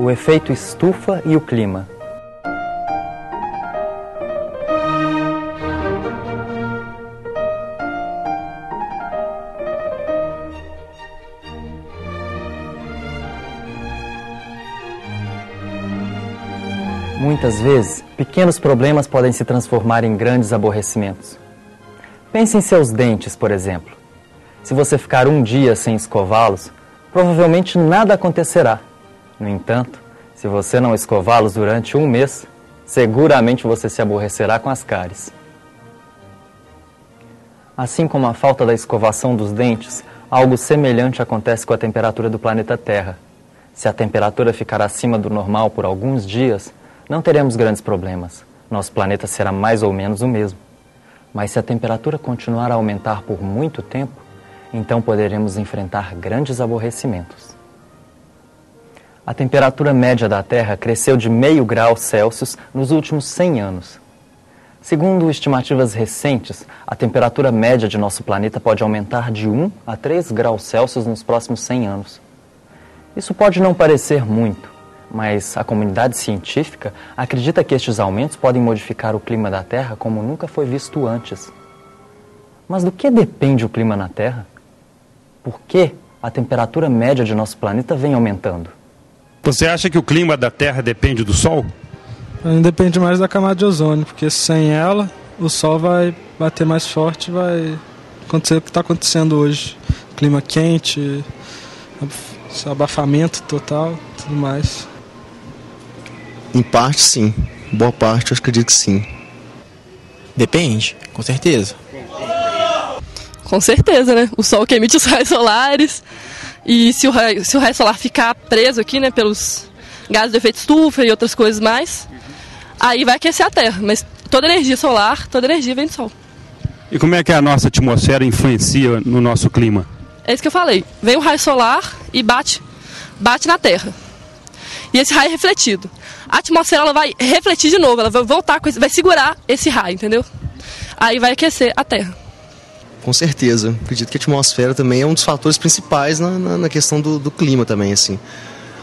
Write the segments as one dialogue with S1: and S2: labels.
S1: o efeito estufa e o clima. Muitas vezes, pequenos problemas podem se transformar em grandes aborrecimentos. Pense em seus dentes, por exemplo. Se você ficar um dia sem escová-los, provavelmente nada acontecerá. No entanto, se você não escová-los durante um mês, seguramente você se aborrecerá com as cáries. Assim como a falta da escovação dos dentes, algo semelhante acontece com a temperatura do planeta Terra. Se a temperatura ficar acima do normal por alguns dias, não teremos grandes problemas. Nosso planeta será mais ou menos o mesmo. Mas se a temperatura continuar a aumentar por muito tempo, então poderemos enfrentar grandes aborrecimentos. A temperatura média da Terra cresceu de 0,5 grau Celsius nos últimos 100 anos. Segundo estimativas recentes, a temperatura média de nosso planeta pode aumentar de 1 a 3 graus Celsius nos próximos 100 anos. Isso pode não parecer muito, mas a comunidade científica acredita que estes aumentos podem modificar o clima da Terra como nunca foi visto antes. Mas do que depende o clima na Terra? Por que a temperatura média de nosso planeta vem aumentando?
S2: Você acha que o clima da Terra depende do Sol?
S3: Depende mais da camada de ozônio, porque sem ela, o Sol vai bater mais forte, vai acontecer o que está acontecendo hoje. Clima quente, abafamento total, tudo mais.
S4: Em parte, sim. Boa parte, eu acredito que sim.
S5: Depende, com certeza.
S6: Com certeza, né? O Sol que emite os raios solares. E se o raio solar ficar preso aqui, né, pelos gases de efeito estufa e outras coisas mais, aí vai aquecer a Terra. Mas toda energia solar, toda energia vem do Sol.
S2: E como é que a nossa atmosfera influencia no nosso clima?
S6: É isso que eu falei. Vem o raio solar e bate na Terra. E esse raio é refletido. A atmosfera ela vai refletir de novo, ela vai voltar, vai segurar esse raio, entendeu? Aí vai aquecer a Terra.
S4: Com certeza. Acredito que a atmosfera também é um dos fatores principais na questão do clima também, assim.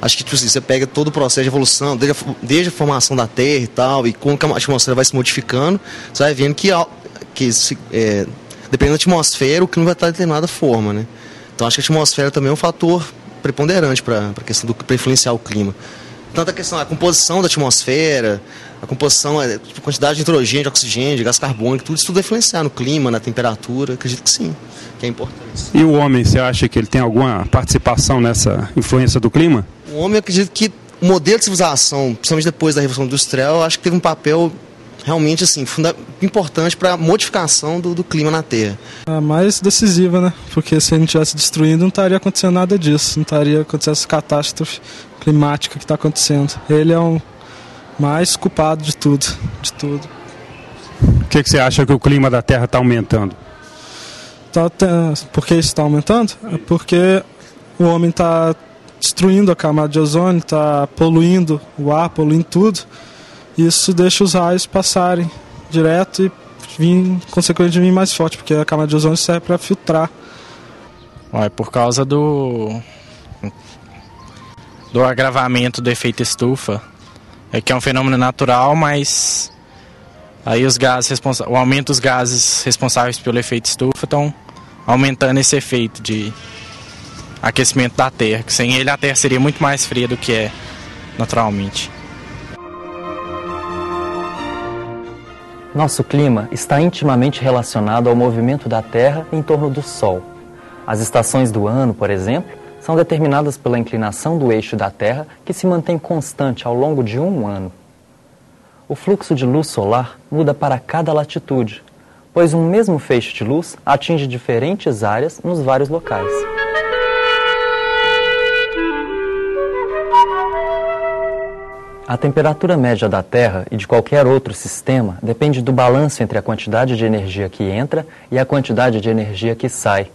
S4: Acho que tipo assim, você pega todo o processo de evolução, desde a formação da Terra e tal, e como a atmosfera vai se modificando, você vai vendo que dependendo da atmosfera, o clima vai estar de determinada forma, né? Então acho que a atmosfera também é um fator preponderante para influenciar o clima. Tanto a questão da composição da atmosfera, a composição, a quantidade de nitrogênio, de oxigênio, de gás carbônico, tudo isso vai influenciar no clima, na temperatura, acredito que sim, que é importante.
S2: E o homem, você acha que ele tem alguma participação nessa influência do clima?
S4: O homem, eu acredito que o modelo de civilização, principalmente depois da Revolução Industrial, eu acho que teve um papel realmente assim, importante para a modificação do clima na Terra.
S3: A mais decisiva, né? Porque se a gente tivesse destruindo, não estaria acontecendo nada disso, não estaria acontecendo essa catástrofe climática que está acontecendo. Ele é o mais culpado de tudo,
S2: O que você acha que o clima da Terra está aumentando?
S3: Por que isso está aumentando? É porque o homem está destruindo a camada de ozônio, está poluindo o ar, poluindo tudo. Isso deixa os raios passarem direto e, consequentemente, vir mais forte, porque a camada de ozônio serve para filtrar.
S5: É por causa do agravamento do efeito estufa, que é um fenômeno natural, mas aí o aumento dos gases responsáveis pelo efeito estufa estão aumentando esse efeito de aquecimento da Terra, que sem ele a Terra seria muito mais fria do que é naturalmente.
S1: Nosso clima está intimamente relacionado ao movimento da Terra em torno do Sol. As estações do ano, por exemplo, são determinadas pela inclinação do eixo da Terra, que se mantém constante ao longo de um ano. O fluxo de luz solar muda para cada latitude, pois um mesmo feixe de luz atinge diferentes áreas nos vários locais. A temperatura média da Terra e de qualquer outro sistema depende do balanço entre a quantidade de energia que entra e a quantidade de energia que sai.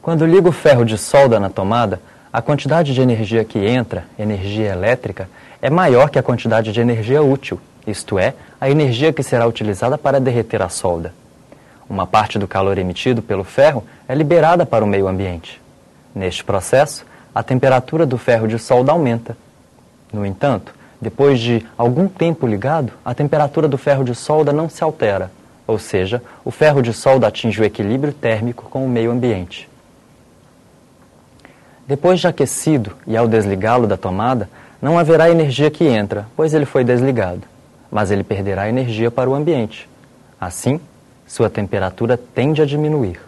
S1: Quando ligo o ferro de solda na tomada, a quantidade de energia que entra, energia elétrica, é maior que a quantidade de energia útil, isto é, a energia que será utilizada para derreter a solda. Uma parte do calor emitido pelo ferro é liberada para o meio ambiente. Neste processo, a temperatura do ferro de solda aumenta. No entanto, depois de algum tempo ligado, a temperatura do ferro de solda não se altera, ou seja, o ferro de solda atinge o equilíbrio térmico com o meio ambiente. Depois de aquecido e ao desligá-lo da tomada, não haverá energia que entra, pois ele foi desligado, mas ele perderá energia para o ambiente. Assim, sua temperatura tende a diminuir.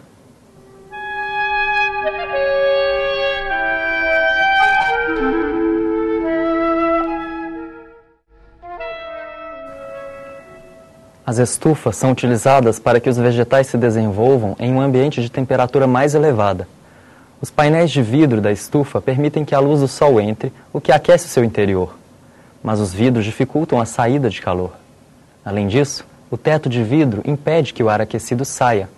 S1: As estufas são utilizadas para que os vegetais se desenvolvam em um ambiente de temperatura mais elevada. Os painéis de vidro da estufa permitem que a luz do sol entre, o que aquece o seu interior. Mas os vidros dificultam a saída de calor. Além disso, o teto de vidro impede que o ar aquecido saia.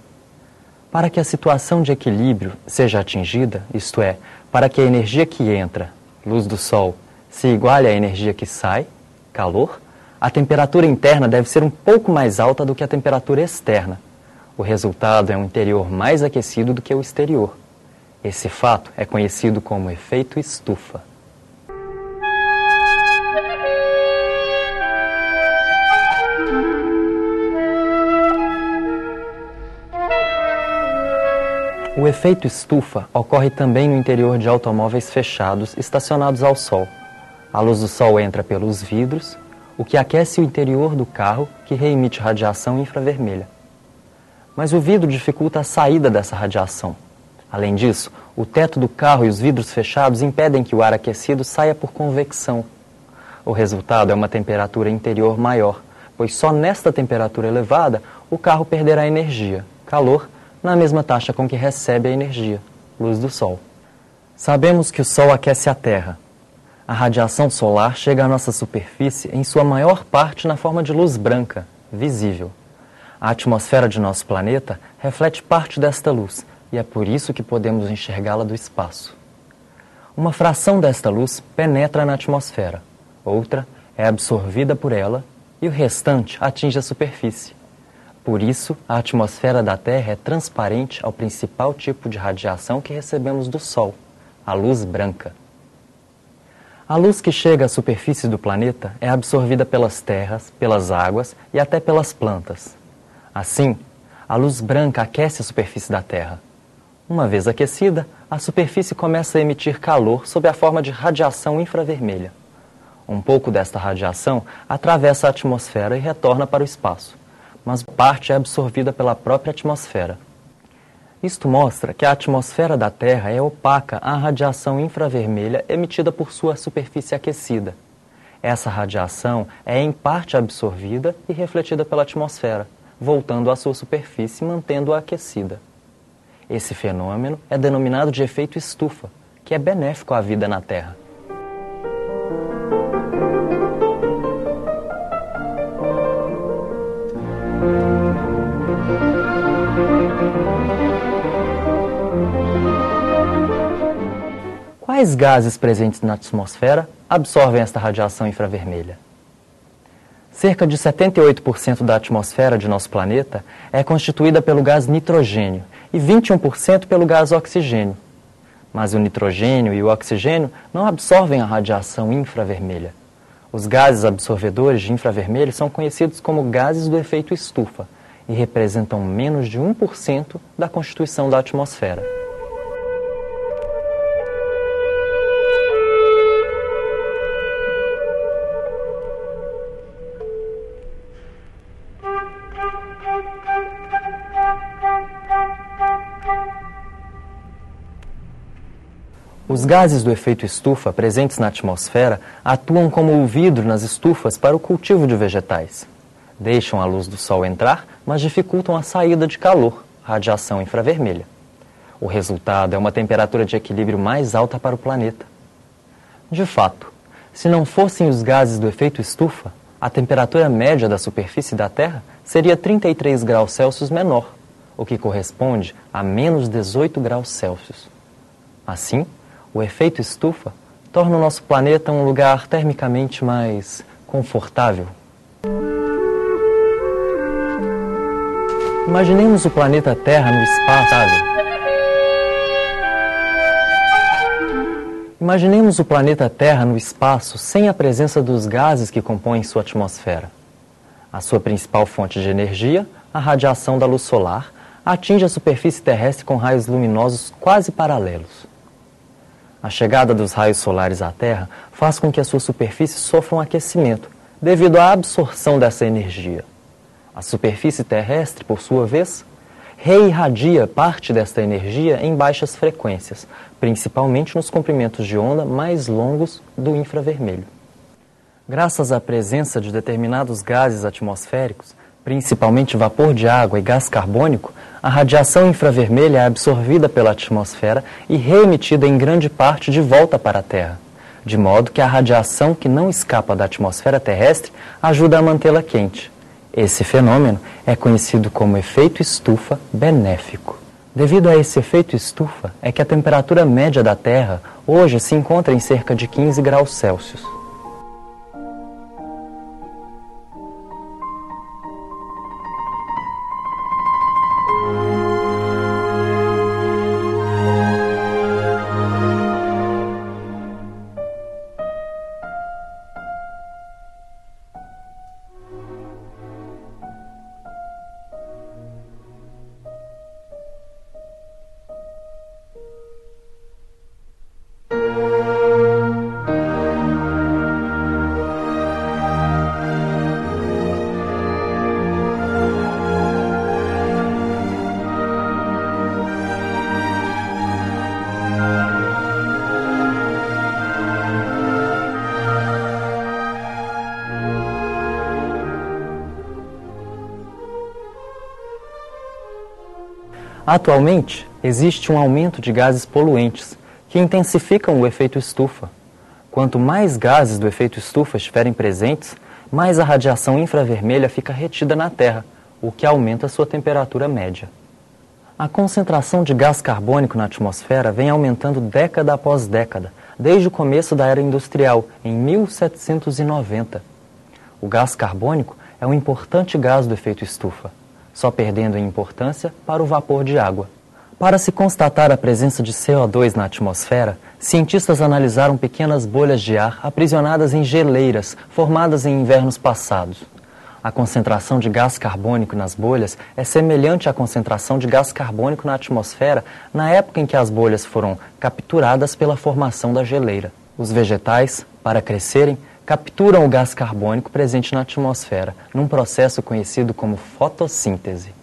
S1: Para que a situação de equilíbrio seja atingida, isto é, para que a energia que entra, luz do sol, se iguale à energia que sai, calor, a temperatura interna deve ser um pouco mais alta do que a temperatura externa. O resultado é um interior mais aquecido do que o exterior. Esse fato é conhecido como efeito estufa. O efeito estufa ocorre também no interior de automóveis fechados estacionados ao sol. A luz do sol entra pelos vidros, o que aquece o interior do carro, que reemite radiação infravermelha. Mas o vidro dificulta a saída dessa radiação. Além disso, o teto do carro e os vidros fechados impedem que o ar aquecido saia por convecção. O resultado é uma temperatura interior maior, pois só nesta temperatura elevada o carro perderá energia, calor, na mesma taxa com que recebe a energia, luz do sol. Sabemos que o sol aquece a Terra. A radiação solar chega à nossa superfície em sua maior parte na forma de luz branca, visível. A atmosfera de nosso planeta reflete parte desta luz e é por isso que podemos enxergá-la do espaço. Uma fração desta luz penetra na atmosfera, outra é absorvida por ela e o restante atinge a superfície. Por isso, a atmosfera da Terra é transparente ao principal tipo de radiação que recebemos do Sol, a luz branca. A luz que chega à superfície do planeta é absorvida pelas terras, pelas águas e até pelas plantas. Assim, a luz branca aquece a superfície da Terra. Uma vez aquecida, a superfície começa a emitir calor sob a forma de radiação infravermelha. Um pouco desta radiação atravessa a atmosfera e retorna para o espaço, mas parte é absorvida pela própria atmosfera. Isto mostra que a atmosfera da Terra é opaca à radiação infravermelha emitida por sua superfície aquecida. Essa radiação é em parte absorvida e refletida pela atmosfera, voltando à sua superfície, mantendo-a aquecida. Esse fenômeno é denominado de efeito estufa, que é benéfico à vida na Terra. Quais gases presentes na atmosfera absorvem esta radiação infravermelha? Cerca de 78% da atmosfera de nosso planeta é constituída pelo gás nitrogênio e 21% pelo gás oxigênio. Mas o nitrogênio e o oxigênio não absorvem a radiação infravermelha. Os gases absorvedores de infravermelho são conhecidos como gases do efeito estufa e representam menos de 1% da constituição da atmosfera. Os gases do efeito estufa presentes na atmosfera atuam como o vidro nas estufas para o cultivo de vegetais. Deixam a luz do sol entrar, mas dificultam a saída de calor, radiação infravermelha. O resultado é uma temperatura de equilíbrio mais alta para o planeta. De fato, se não fossem os gases do efeito estufa, a temperatura média da superfície da Terra seria 33 graus Celsius menor, o que corresponde a menos 18 graus Celsius. Assim, o efeito estufa torna o nosso planeta um lugar termicamente mais confortável. Imaginemos o planeta Terra no espaço. Imaginemos o planeta Terra no espaço sem a presença dos gases que compõem sua atmosfera. A sua principal fonte de energia, a radiação da luz solar, atinge a superfície terrestre com raios luminosos quase paralelos. A chegada dos raios solares à Terra faz com que a sua superfície sofra um aquecimento, devido à absorção dessa energia. A superfície terrestre, por sua vez, reirradia parte desta energia em baixas frequências, principalmente nos comprimentos de onda mais longos do infravermelho. Graças à presença de determinados gases atmosféricos, principalmente vapor de água e gás carbônico, a radiação infravermelha é absorvida pela atmosfera e reemitida em grande parte de volta para a Terra, de modo que a radiação que não escapa da atmosfera terrestre ajuda a mantê-la quente. Esse fenômeno é conhecido como efeito estufa benéfico. Devido a esse efeito estufa, é que a temperatura média da Terra hoje se encontra em cerca de 15 graus Celsius. Atualmente, existe um aumento de gases poluentes, que intensificam o efeito estufa. Quanto mais gases do efeito estufa estiverem presentes, mais a radiação infravermelha fica retida na Terra, o que aumenta sua temperatura média. A concentração de gás carbônico na atmosfera vem aumentando década após década, desde o começo da era industrial, em 1790. O gás carbônico é um importante gás do efeito estufa, só perdendo em importância para o vapor de água. Para se constatar a presença de CO2 na atmosfera, cientistas analisaram pequenas bolhas de ar aprisionadas em geleiras formadas em invernos passados. A concentração de gás carbônico nas bolhas é semelhante à concentração de gás carbônico na atmosfera na época em que as bolhas foram capturadas pela formação da geleira. Os vegetais, para crescerem, capturam o gás carbônico presente na atmosfera, num processo conhecido como fotossíntese.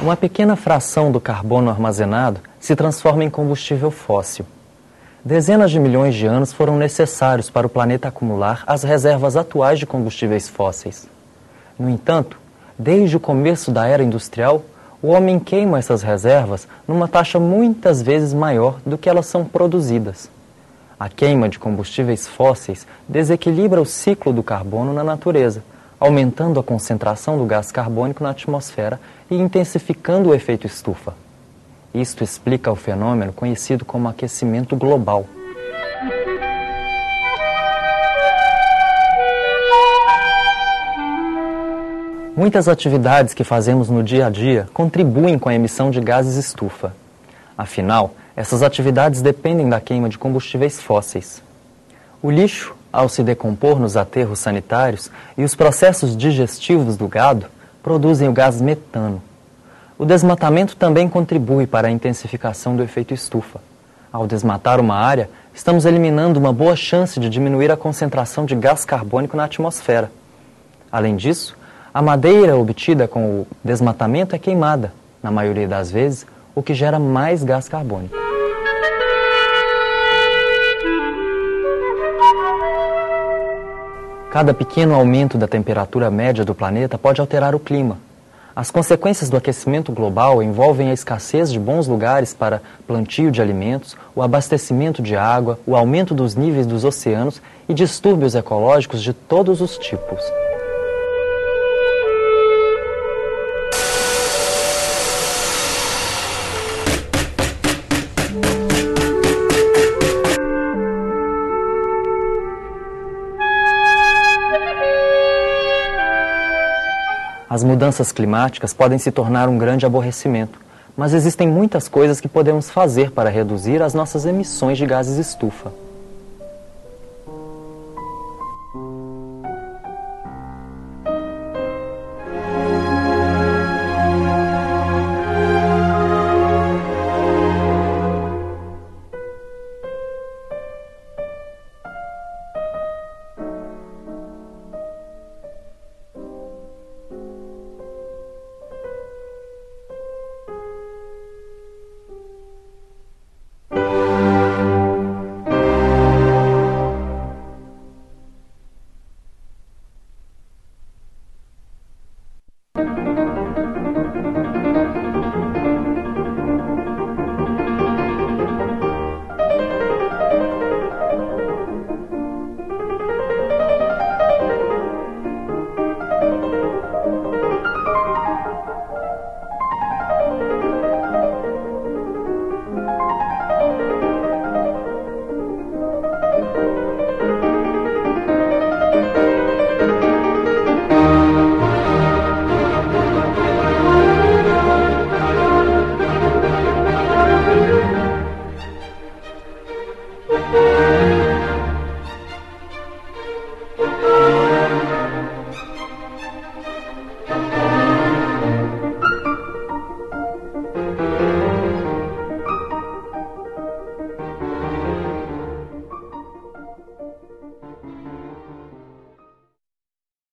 S1: Uma pequena fração do carbono armazenado se transforma em combustível fóssil. Dezenas de milhões de anos foram necessários para o planeta acumular as reservas atuais de combustíveis fósseis. No entanto, desde o começo da era industrial, o homem queima essas reservas numa taxa muitas vezes maior do que elas são produzidas. A queima de combustíveis fósseis desequilibra o ciclo do carbono na natureza, aumentando a concentração do gás carbônico na atmosfera e intensificando o efeito estufa. Isto explica o fenômeno conhecido como aquecimento global. Muitas atividades que fazemos no dia a dia contribuem com a emissão de gases estufa. Afinal, essas atividades dependem da queima de combustíveis fósseis. O lixo, ao se decompor nos aterros sanitários e os processos digestivos do gado, produzem o gás metano. O desmatamento também contribui para a intensificação do efeito estufa. Ao desmatar uma área, estamos eliminando uma boa chance de diminuir a concentração de gás carbônico na atmosfera. Além disso, a madeira obtida com o desmatamento é queimada, na maioria das vezes, o que gera mais gás carbônico. Cada pequeno aumento da temperatura média do planeta pode alterar o clima. As consequências do aquecimento global envolvem a escassez de bons lugares para plantio de alimentos, o abastecimento de água, o aumento dos níveis dos oceanos e distúrbios ecológicos de todos os tipos. As mudanças climáticas podem se tornar um grande aborrecimento, mas existem muitas coisas que podemos fazer para reduzir as nossas emissões de gases estufa.